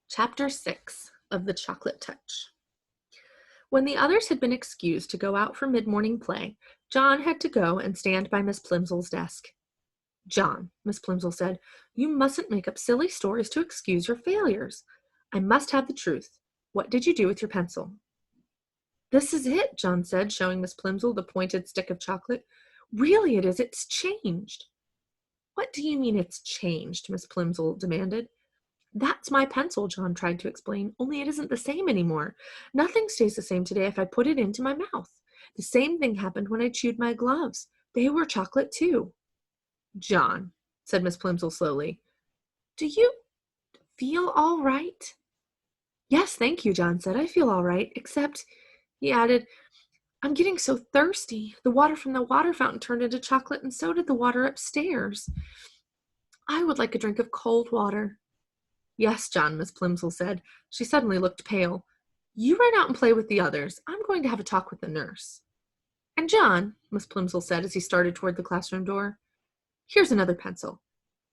Chapter 6 of The Chocolate Touch. When the others had been excused to go out for mid-morning play, John had to go and stand by Miss Plimsoll's desk. "John," Miss Plimsoll said, "you mustn't make up silly stories to excuse your failures. I must have the truth. What did you do with your pencil?" "This is it," John said, showing Miss Plimsoll the pointed stick of chocolate. "Really it is. It's changed." "What do you mean it's changed?" Miss Plimsoll demanded. "That's my pencil," John tried to explain, "only it isn't the same anymore. Nothing stays the same today if I put it into my mouth. The same thing happened when I chewed my gloves. They were chocolate too." "John," said Miss Plimsoll slowly, "do you feel all right?" "Yes, thank you," John said. "I feel all right, except," he added, "I'm getting so thirsty. The water from the water fountain turned into chocolate, and so did the water upstairs. I would like a drink of cold water." "Yes, John," Miss Plimsoll said. She suddenly looked pale. "You run out and play with the others. I'm going to have a talk with the nurse." "And John," Miss Plimsoll said as he started toward the classroom door, "here's another pencil.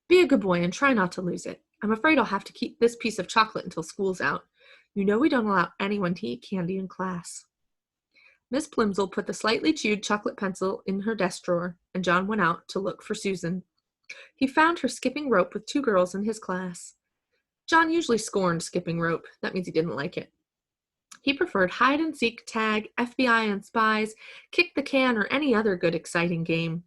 Be a good boy and try not to lose it. I'm afraid I'll have to keep this piece of chocolate until school's out. You know we don't allow anyone to eat candy in class." Miss Plimsoll put the slightly chewed chocolate pencil in her desk drawer, and John went out to look for Susan. He found her skipping rope with two girls in his class. John usually scorned skipping rope. That means he didn't like it. He preferred hide and seek, tag, FBI and spies, kick the can, or any other good, exciting game.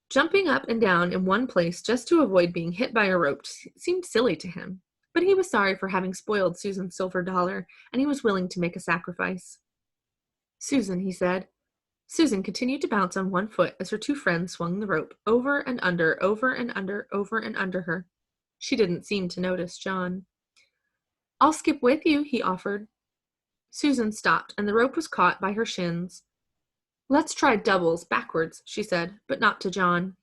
Jumping up and down in one place just to avoid being hit by a rope seemed silly to him, but he was sorry for having spoiled Susan's silver dollar, and he was willing to make a sacrifice. "Susan," he said. Susan continued to bounce on one foot as her two friends swung the rope over and under, over and under, over and under her. She didn't seem to notice John. "I'll skip with you," he offered. Susan stopped, and the rope was caught by her shins. "Let's try doubles, backwards," she said, but not to John.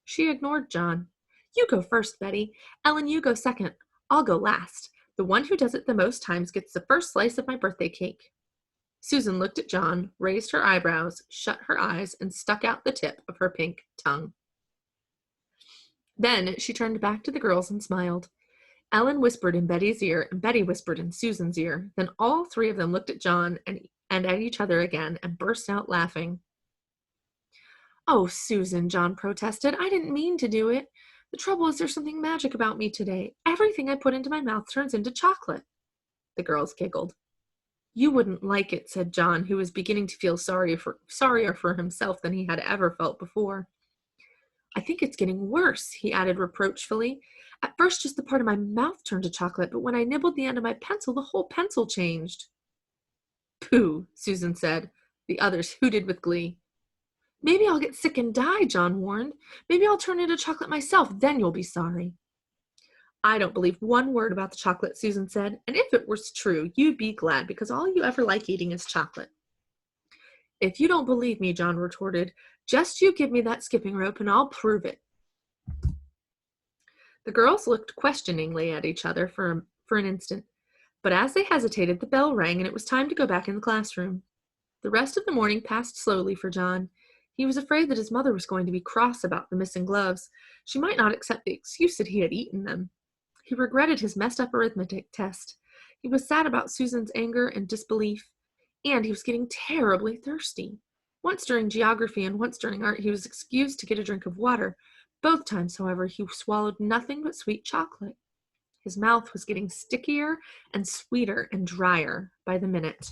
She ignored John. "You go first, Betty. Ellen, you go second. I'll go last. The one who does it the most times gets the first slice of my birthday cake." Susan looked at John, raised her eyebrows, shut her eyes, and stuck out the tip of her pink tongue. Then she turned back to the girls and smiled. Ellen whispered in Betty's ear, and Betty whispered in Susan's ear. Then all three of them looked at John and at each other again and burst out laughing. "Oh, Susan," John protested, "I didn't mean to do it. The trouble is there's something magic about me today. Everything I put into my mouth turns into chocolate." The girls giggled. "You wouldn't like it," said John, who was beginning to feel sorrier for himself than he had ever felt before. "I think it's getting worse," he added reproachfully. "At first just the part of my mouth turned to chocolate, but when I nibbled the end of my pencil, the whole pencil changed." "Pooh," Susan said. The others hooted with glee. "Maybe I'll get sick and die," John warned. "Maybe I'll turn into chocolate myself. Then you'll be sorry." "I don't believe one word about the chocolate," Susan said. "And if it was true, you'd be glad, because all you ever like eating is chocolate." "If you don't believe me," John retorted, "just you give me that skipping rope and I'll prove it." The girls looked questioningly at each other for an instant, but as they hesitated, the bell rang and it was time to go back in the classroom. The rest of the morning passed slowly for John. He was afraid that his mother was going to be cross about the missing gloves. She might not accept the excuse that he had eaten them. He regretted his messed up arithmetic test. He was sad about Susan's anger and disbelief, and he was getting terribly thirsty. Once during geography and once during art, he was excused to get a drink of water. Both times, however, he swallowed nothing but sweet chocolate. His mouth was getting stickier and sweeter and drier by the minute.